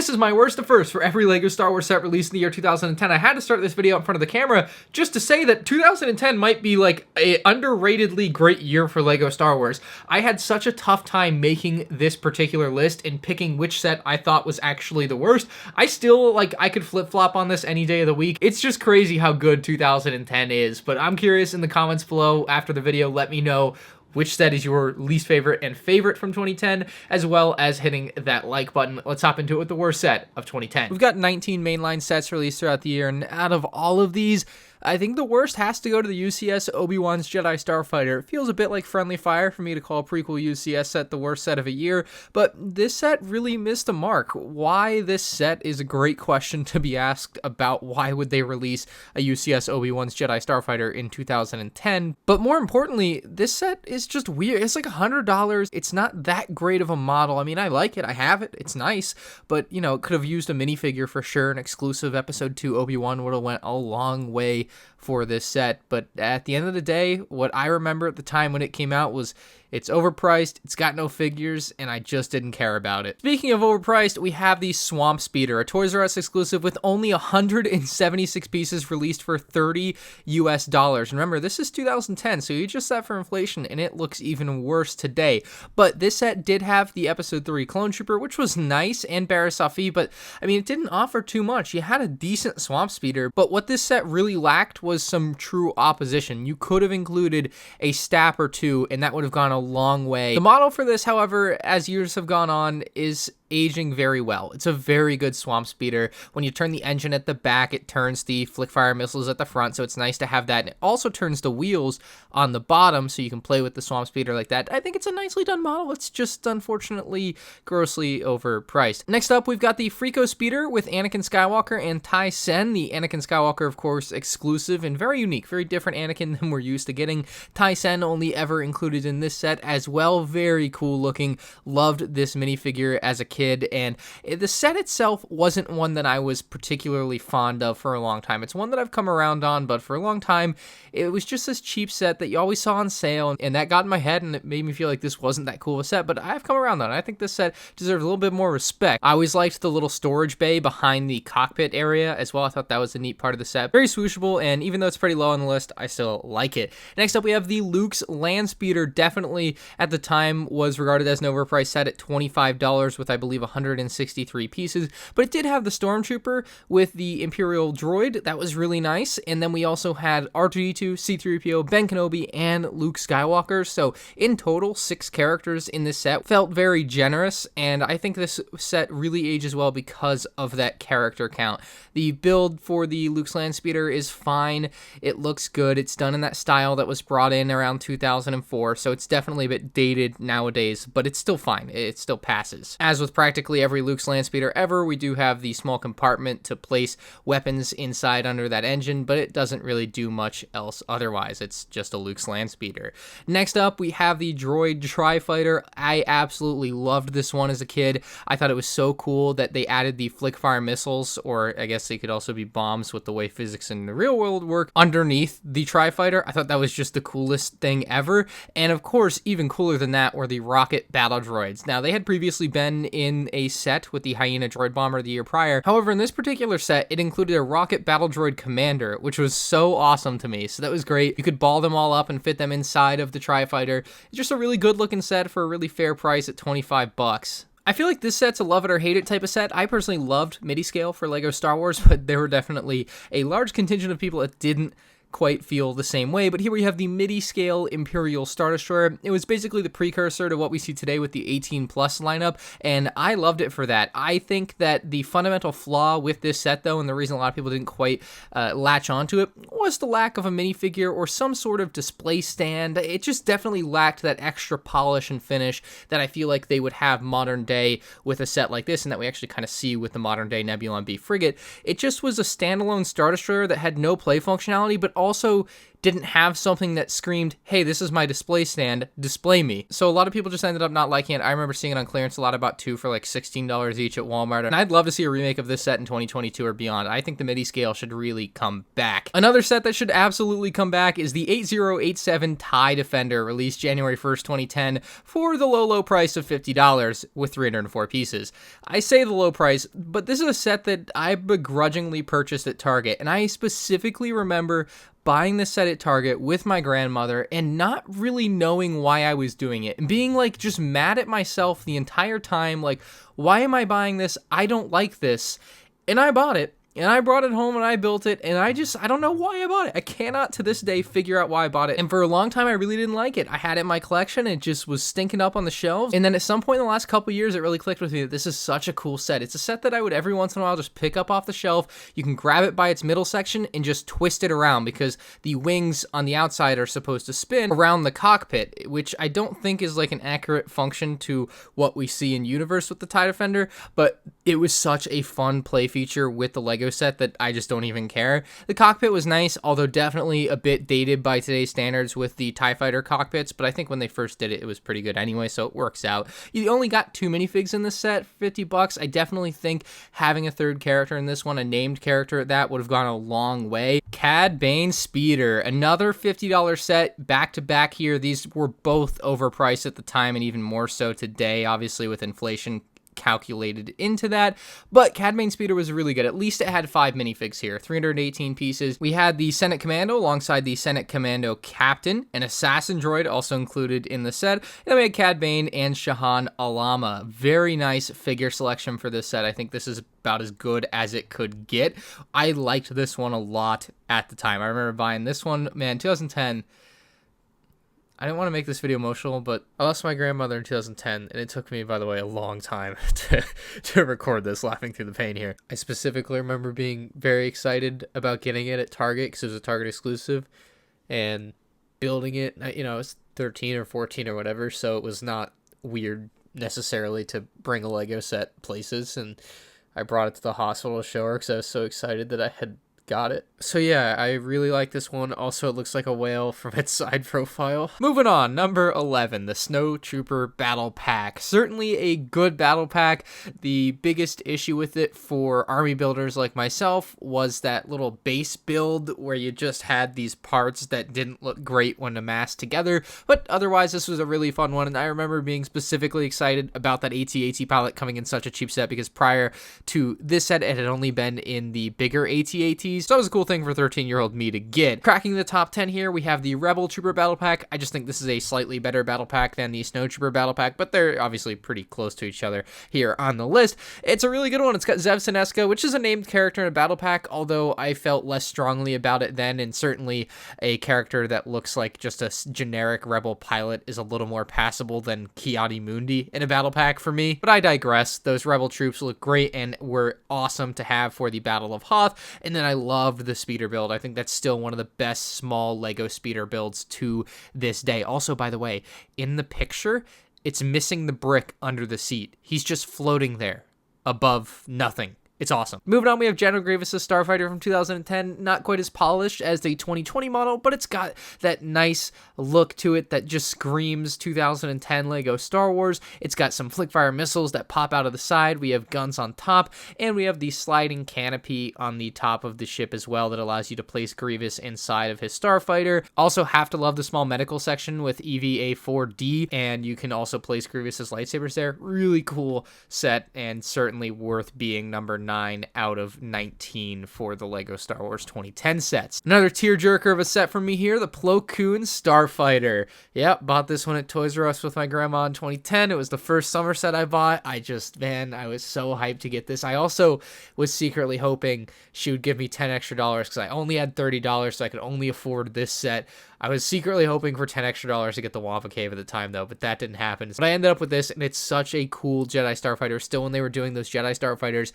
this is my worst to first for every LEGO Star Wars set released in the year 2010. I had to start this video in front of the camera just to say that 2010 might be like a underratedly great year for LEGO Star Wars. I had such a tough time making this particular list and picking which set I thought was actually the worst. I still, I could flip-flop on this any day of the week. It's just crazy how good 2010 is, but I'm curious in the comments below after the video, let me know which set is your least favorite and favorite from 2010, as well as hitting that like button. Let's hop into it with the worst set of 2010. We've got 19 mainline sets released throughout the year, and out of all of these, I think the worst has to go to the UCS Obi-Wan's Jedi Starfighter. It feels a bit like Friendly Fire for me to call a prequel UCS set the worst set of a year, but this set really missed a mark. Why this set is a great question to be asked about why would they release a UCS Obi-Wan's Jedi Starfighter in 2010, but more importantly, this set is just weird. It's like $100. It's not that great of a model. I mean, I like it. I have it. It's nice, but, you know, it could have used a minifigure for sure. An exclusive Episode 2 Obi-Wan would have went a long way for this set, but at the end of the day, what I remember at the time when it came out was it's overpriced, it's got no figures, and I just didn't care about it. Speaking of overpriced, we have the Swamp Speeder, a Toys R Us exclusive with only 176 pieces released for $30 US. Remember, this is 2010, so you adjust that for inflation, and it looks even worse today. But this set did have the Episode 3 Clone Trooper, which was nice, and Barriss Offee, but I mean, it didn't offer too much. You had a decent Swamp Speeder, but what this set really lacked was some true opposition. You could have included a Stap or two, and that would have gone a long way. The model for this, however, as years have gone on, is aging very well. It's a very good Swamp Speeder. When you turn the engine at the back, it turns the flick-fire missiles at the front, so it's nice to have that. And it also turns the wheels on the bottom, so you can play with the Swamp Speeder like that. I think it's a nicely done model. It's just, unfortunately, grossly overpriced. Next up, we've got the Freako Speeder with Anakin Skywalker and Tai Sen. The Anakin Skywalker, of course, exclusive and very unique, very different Anakin than we're used to getting. Tai Sen only ever included in this set as well. Very cool looking. Loved this minifigure as a kid. And the set itself wasn't one that I was particularly fond of for a long time. It's one that I've come around on, but for a long time, it was just this cheap set that you always saw on sale, and that got in my head, and it made me feel like this wasn't that cool of a set, but I've come around on it. I think this set deserves a little bit more respect. I always liked the little storage bay behind the cockpit area as well. I thought that was a neat part of the set. Very swooshable, and even though it's pretty low on the list, I still like it. Next up, we have the Luke's Landspeeder. Definitely, at the time, was regarded as an overpriced set at $25 with, I believe, 163 pieces, but it did have the Stormtrooper with the Imperial droid. That was really nice. And then we also had R2-D2, C-3PO, Ben Kenobi, and Luke Skywalker. So in total, 6 characters in this set. Felt very generous, and I think this set really ages well because of that character count. The build for the Luke's Landspeeder is fine. It looks good. It's done in that style that was brought in around 2004, so it's definitely a bit dated nowadays, but it's still fine. It still passes. As with practically every Luke's Landspeeder ever, we do have the small compartment to place weapons inside under that engine, but it doesn't really do much else otherwise. It's just a Luke's Landspeeder. Next up, we have the Droid Tri-Fighter. I absolutely loved this one as a kid. I thought it was so cool that they added the flick-fire missiles, or I guess they could also be bombs with the way physics in the real world work, underneath the Tri-Fighter. I thought that was just the coolest thing ever. And of course, even cooler than that were the rocket battle droids. Now, they had previously been in a set with the Hyena Droid Bomber the year prior. However, in this particular set, it included a rocket battle droid commander, which was so awesome to me. So that was great. You could ball them all up and fit them inside of the Tri-Fighter. It's just a really good looking set for a really fair price at $25. I feel like this set's a love it or hate it type of set. I personally loved MIDI scale for LEGO Star Wars, but there were definitely a large contingent of people that didn't quite feel the same way. But here we have the MIDI scale Imperial Star Destroyer. It was basically the precursor to what we see today with the 18 plus lineup, and I loved it for that. I think that the fundamental flaw with this set, though, and the reason a lot of people didn't quite latch onto it, was the lack of a minifigure or some sort of display stand. It just definitely lacked that extra polish and finish that I feel like they would have modern day with a set like this, and that we actually kind of see with the modern day Nebulon B frigate. It just was a standalone Star Destroyer that had no play functionality, but also didn't have something that screamed, hey, this is my display stand, display me. So a lot of people just ended up not liking it. I remember seeing it on clearance a lot, about 2 for like $16 each at Walmart. And I'd love to see a remake of this set in 2022 or beyond. I think the MIDI scale should really come back. Another set that should absolutely come back is the 8087 TIE Defender, released January 1st, 2010 for the low price of $50 with 304 pieces. I say the low price, but this is a set that I begrudgingly purchased at Target, and I specifically remember buying this set at Target with my grandmother and not really knowing why I was doing it and being like just mad at myself the entire time, like, why am I buying this? I don't like this. And I bought it. And I brought it home and I built it, and I don't know why I bought it. I cannot to this day figure out why I bought it. And for a long time, I really didn't like it. I had it in my collection, and it just was stinking up on the shelves. And then at some point in the last couple years, it really clicked with me that this is such a cool set. It's a set that I would every once in a while just pick up off the shelf. You can grab it by its middle section and just twist it around, because the wings on the outside are supposed to spin around the cockpit, which I don't think is like an accurate function to what we see in universe with the TIE Defender, but it was such a fun play feature with the Lego set that I just don't even care. The cockpit was nice, although definitely a bit dated by today's standards with the TIE Fighter cockpits, but I think when they first did it, it was pretty good anyway, so it works out. You only got 2 minifigs in this set for $50. I definitely think having a third character in this one, a named character at that, would have gone a long way. Cad Bane Speeder, another $50 set, back to back here. These were both overpriced at the time, and even more so today, obviously with inflation calculated into that, but Cad Bane Speeder was really good. At least it had 5 minifigs here, 318 pieces. We had the Senate Commando alongside the Senate Commando Captain, an assassin droid also included in the set, and then we had Cad Bane and Shahan Alama. Very nice figure selection for this set. I think this is about as good as it could get. I liked this one a lot at the time. I remember buying this one, man, 2010. I didn't want to make this video emotional, but I lost my grandmother in 2010, and it took me, by the way, a long time to record this, laughing through the pain here. I specifically remember being very excited about getting it at Target, because it was a Target exclusive, and building it. You know, I was 13 or 14 or whatever, so it was not weird necessarily to bring a Lego set places, and I brought it to the hospital to show her because I was so excited that I had got it. So yeah, I really like this one. Also, it looks like a whale from its side profile. Moving on, number 11, the Snow Trooper Battle Pack. Certainly a good battle pack. The biggest issue with it for army builders like myself was that little base build where you just had these parts that didn't look great when amassed together, but otherwise this was a really fun one, and I remember being specifically excited about that AT-AT pilot coming in such a cheap set, because prior to this set, it had only been in the bigger AT-ATs. So that was a cool thing for 13-year-old me to get. Cracking the top 10 here, we have the Rebel Trooper Battle Pack. I just think this is a slightly better battle pack than the Snow Trooper Battle Pack, but they're obviously pretty close to each other here on the list. It's a really good one. It's got Zev Sineska, which is a named character in a battle pack, although I felt less strongly about it then, and certainly a character that looks like just a generic Rebel pilot is a little more passable than Ki-Adi-Mundi in a battle pack for me. But I digress. Those Rebel troops look great and were awesome to have for the Battle of Hoth, and then I loved the speeder build. I think that's still one of the best small Lego speeder builds to this day. Also, by the way, in the picture, it's missing the brick under the seat. He's just floating there above nothing. It's awesome. Moving on, we have General Grievous' Starfighter from 2010. Not quite as polished as the 2020 model, but it's got that nice look to it that just screams 2010 Lego Star Wars. It's got some flick-fire missiles that pop out of the side. We have guns on top, and we have the sliding canopy on the top of the ship as well that allows you to place Grievous inside of his Starfighter. Also have to love the small medical section with EVA-4D, and you can also place Grievous' lightsabers there. Really cool set, and certainly worth being number 9 out of 19 for the Lego Star Wars 2010 sets. Another tearjerker of a set from me here, the Plo Koon Starfighter. Yep, bought this one at Toys R Us with my grandma in 2010. It was the first summer set I bought. I was so hyped to get this. I also was secretly hoping she would give me $10 extra because I only had $30, so I could only afford this set. I was secretly hoping for $10 extra to get the Wampa Cave at the time, though, but that didn't happen. But I ended up with this, and it's such a cool Jedi Starfighter. Still, when they were doing those Jedi Starfighters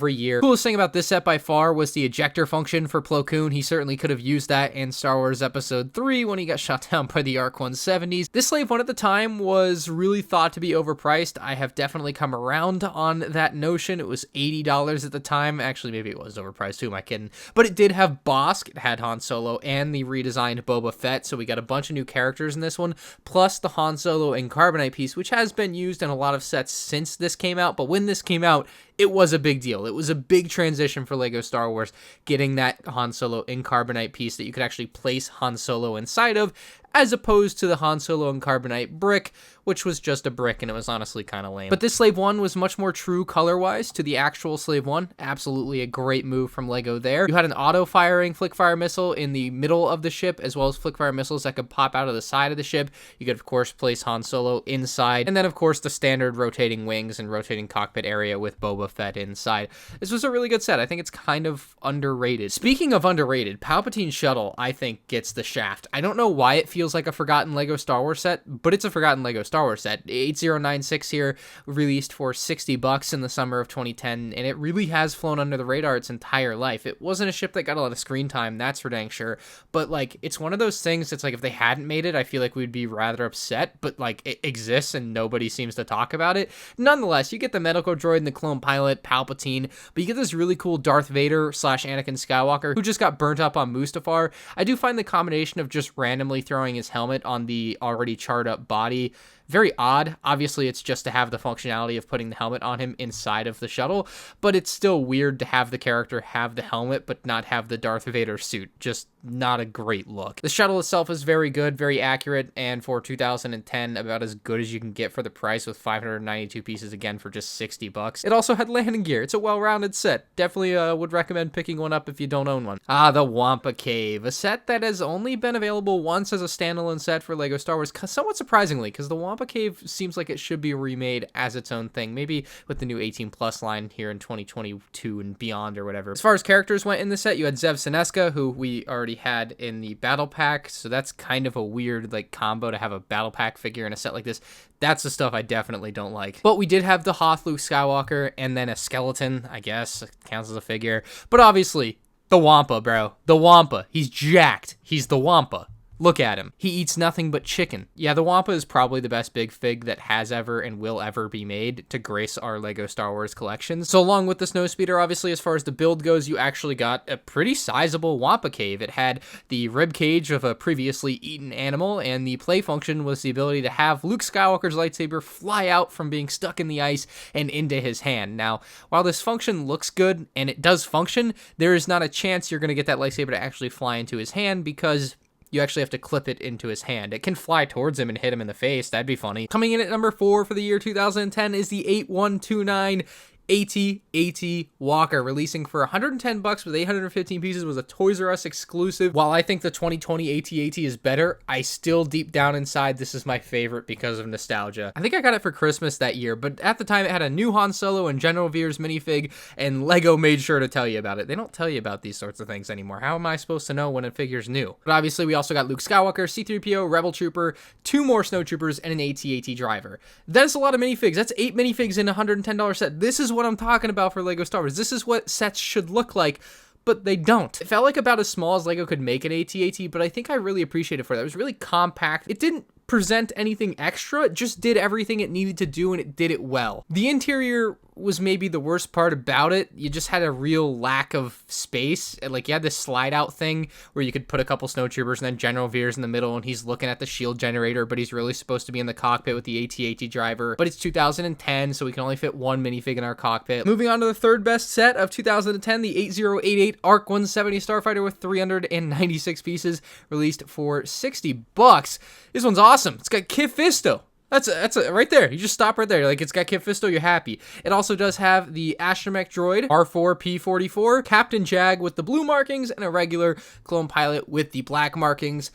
every year. Coolest thing about this set by far was the ejector function for Plo Koon. He certainly could have used that in Star Wars Episode 3 when he got shot down by the ARC 170s. This Slave 1 at the time was really thought to be overpriced. I have definitely come around on that notion. It was $80 at the time. Actually, maybe it was overpriced. Who am I kidding? But it did have Bossk, it had Han Solo, and the redesigned Boba Fett, so we got a bunch of new characters in this one, plus the Han Solo and Carbonite piece, which has been used in a lot of sets since this came out, but when this came out, it was a big deal. It was a big transition for LEGO Star Wars, getting that Han Solo in Carbonite piece that you could actually place Han Solo inside of, as opposed to the Han Solo and Carbonite brick, which was just a brick, and it was honestly kind of lame. But this Slave 1 was much more true color-wise to the actual Slave 1. Absolutely a great move from LEGO there. You had an auto-firing flick-fire missile in the middle of the ship, as well as flick-fire missiles that could pop out of the side of the ship. You could, of course, place Han Solo inside, and then, of course, the standard rotating wings and rotating cockpit area with Boba Fett inside. This was a really good set. I think it's kind of underrated. Speaking of underrated, Palpatine Shuttle, I think, gets the shaft. I don't know why it feels like a forgotten LEGO Star Wars set, but it's a forgotten LEGO Star Wars set. 8096 here, released for $60 in the summer of 2010, and it really has flown under the radar its entire life. It wasn't a ship that got a lot of screen time, that's for dang sure, but like, it's one of those things that's like, if they hadn't made it, I feel like we'd be rather upset, but like, it exists and nobody seems to talk about it. Nonetheless, you get the medical droid and the clone pilot, Palpatine, but you get this really cool Darth Vader / Anakin Skywalker, who just got burnt up on Mustafar. I do find the combination of just randomly throwing his helmet on the already charred up body very odd. Obviously, it's just to have the functionality of putting the helmet on him inside of the shuttle, but it's still weird to have the character have the helmet but not have the Darth Vader suit. Just not a great look. The shuttle itself is very good, very accurate, and for 2010, about as good as you can get for the price, with 592 pieces again for just $60. It also had landing gear. It's a well-rounded set. Definitely would recommend picking one up if you don't own one. The Wampa Cave, a set that has only been available once as a standalone set for LEGO Star Wars, somewhat surprisingly, because the Wampa Cave seems like it should be remade as its own thing, maybe with the new 18+ line here in 2022 and beyond or whatever. As far as characters went in the set, you had Zev Seneska, who we already had in the battle pack, so that's kind of a weird like combo to have a battle pack figure in a set like this. That's the stuff I definitely don't like. But we did have the Hoth Luke Skywalker, and then a skeleton, I guess, counts as a figure. But obviously, the Wampa, bro. The Wampa. He's jacked. He's the Wampa. Look at him. He eats nothing but chicken. Yeah, the Wampa is probably the best big fig that has ever and will ever be made to grace our LEGO Star Wars collection. So along with the Snowspeeder, obviously, as far as the build goes, you actually got a pretty sizable Wampa Cave. It had the rib cage of a previously eaten animal, and the play function was the ability to have Luke Skywalker's lightsaber fly out from being stuck in the ice and into his hand. Now, while this function looks good, and it does function, there is not a chance you're going to get that lightsaber to actually fly into his hand, because you actually have to clip it into his hand. It can fly towards him and hit him in the face. That'd be funny. Coming in at number 4 for the year 2010 is the 8129 AT-AT Walker, releasing for $110 with 815 pieces, was a Toys R Us exclusive. While I think the 2020 AT-AT is better, I still deep down inside, this is my favorite because of nostalgia. I think I got it for Christmas that year, but at the time it had a new Han Solo and General Veers minifig, and LEGO made sure to tell you about it. They don't tell you about these sorts of things anymore. How am I supposed to know when a figure's new? But obviously we also got Luke Skywalker, C-3PO, Rebel Trooper, 2 more Snowtroopers, and an AT-AT driver. That's a lot of minifigs. That's 8 minifigs in a $110 set. This is what I'm talking about for LEGO Star Wars. This is what sets should look like, but they don't. It felt like about as small as LEGO could make an AT-AT, but I think I really appreciate it for that. It was really compact. It didn't present anything extra, it just did everything it needed to do, and it did it well. The interior was maybe the worst part about it. You just had a real lack of space. Like, you had this slide out thing where you could put a couple snowtroopers and then General Veers in the middle, and he's looking at the shield generator, but he's really supposed to be in the cockpit with the AT-AT driver. But it's 2010, so we can only fit 1 minifig in our cockpit. Moving on to the third best set of 2010, the 8088 ARC 170 Starfighter with 396 pieces, released for $60. This one's awesome. It's got Kit Fisto. That's right there. You just stop right there. Like, it's got Kit Fisto, you're happy. It also does have the astromech droid, R4P44, Captain Jag with the blue markings, and a regular clone pilot with the black markings.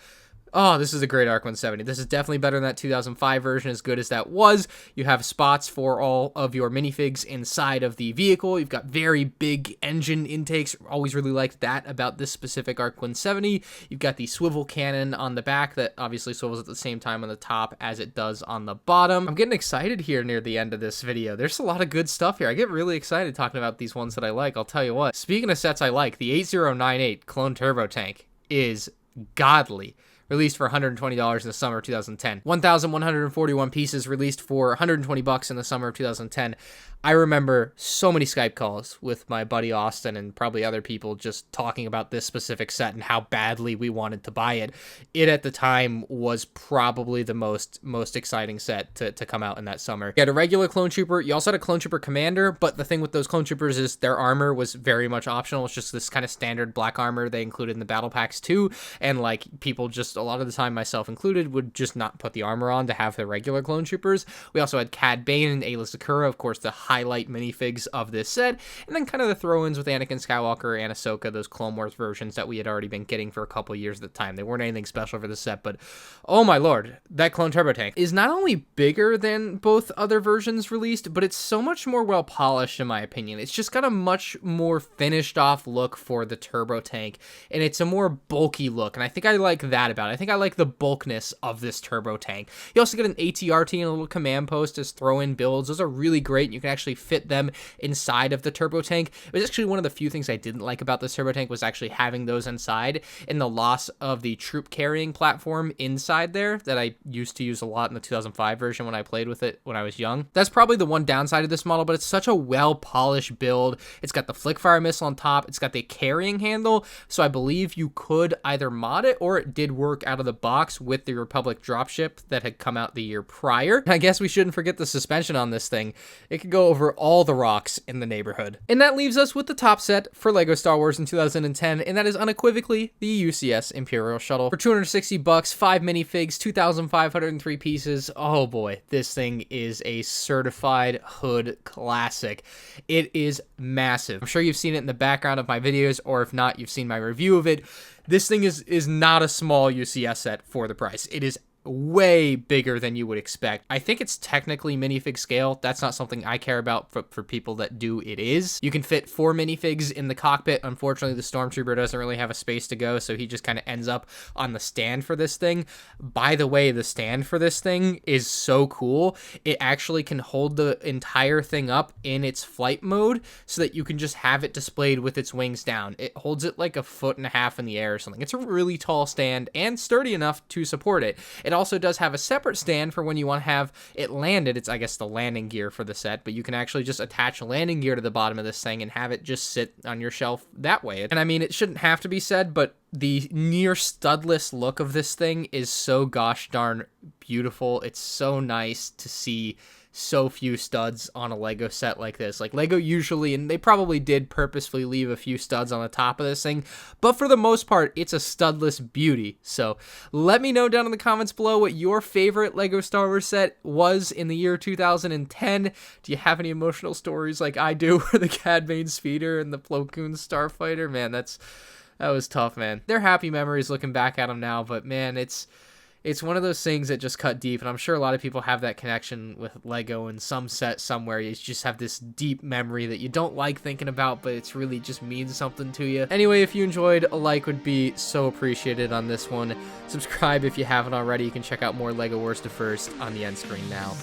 Oh, this is a great ARC 170. This is definitely better than that 2005 version, as good as that was. You have spots for all of your minifigs inside of the vehicle. You've got very big engine intakes. Always really liked that about this specific ARC 170. You've got the swivel cannon on the back that obviously swivels at the same time on the top as it does on the bottom. I'm getting excited here near the end of this video. There's a lot of good stuff here. I get really excited talking about these ones that I like. I'll tell you what. Speaking of sets I like, the 8098 Clone Turbo Tank is godly. Released for $120 in the summer of 2010. 1,141 pieces released for $120 in the summer of 2010. I remember so many Skype calls with my buddy Austin and probably other people just talking about this specific set and how badly we wanted to buy it. It at the time was probably the most exciting set to come out in that summer. You had a regular Clone Trooper. You also had a Clone Trooper Commander, but the thing with those Clone Troopers is their armor was very much optional. It's just this kind of standard black armor they included in the battle packs too, and like people just a lot of the time, myself included, would just not put the armor on to have the regular Clone Troopers. We also had Cad Bane and Ayla Secura, of course, the highlight minifigs of this set, and then kind of the throw-ins with Anakin Skywalker and Ahsoka, those Clone Wars versions that we had already been getting for a couple years at the time. They weren't anything special for the set, but oh my lord, that Clone Turbo Tank is not only bigger than both other versions released, but it's so much more well polished in my opinion. It's just got a much more finished off look for the Turbo Tank, and it's a more bulky look, and I think I like that about it. I think I like the bulkness of this Turbo Tank. You also get an ATRT and a little command post as throw-in builds. Those are really great, and you can actually fit them inside of the Turbo Tank. It was actually one of the few things I didn't like about this Turbo Tank was actually having those inside, and the loss of the troop carrying platform inside there that I used to use a lot in the 2005 version when I played with it when I was young. That's probably the one downside of this model, but it's such a well-polished build. It's got the flick-fire missile on top. It's got the carrying handle, so I believe you could either mod it or it did work out of the box with the Republic dropship that had come out the year prior. I guess we shouldn't forget the suspension on this thing. It could go over all the rocks in the neighborhood. And that leaves us with the top set for LEGO Star Wars in 2010, and that is unequivocally the UCS Imperial Shuttle. For $260, 5 minifigs, 2,503 pieces. Oh boy, this thing is a certified hood classic. It is massive. I'm sure you've seen it in the background of my videos, or if not, you've seen my review of it. This thing is not a small UCS set for the price. It is way bigger than you would expect. I think it's technically minifig scale. That's not something I care about. For people that do, it is. You can fit 4 minifigs in the cockpit. Unfortunately, the Stormtrooper doesn't really have a space to go, so he just kind of ends up on the stand for this thing. By the way, the stand for this thing is so cool. It actually can hold the entire thing up in its flight mode so that you can just have it displayed with its wings down. It holds it like 1.5 feet in the air or something. It's a really tall stand and sturdy enough to support it. It also does have a separate stand for when you want to have it landed. It's, I guess, the landing gear for the set, but you can actually just attach a landing gear to the bottom of this thing and have it just sit on your shelf that way. And I mean, it shouldn't have to be said, but the near studless look of this thing is so gosh darn beautiful. It's so nice to see so few studs on a Lego set like this. Like Lego usually, and they probably did purposefully leave a few studs on the top of this thing, but for the most part, it's a studless beauty. So let me know down in the comments below what your favorite Lego Star Wars set was in the year 2010. Do you have any emotional stories like I do for the Cad Bane Speeder and the Plo Koon Starfighter? Man, that was tough, man. They're happy memories looking back at them now, but man, it's one of those things that just cut deep, and I'm sure a lot of people have that connection with Lego in some set somewhere. You just have this deep memory that you don't like thinking about, but it's really just means something to you. Anyway, if you enjoyed, a like would be so appreciated on this one. Subscribe if you haven't already. You can check out more Lego Worst to First on the end screen now.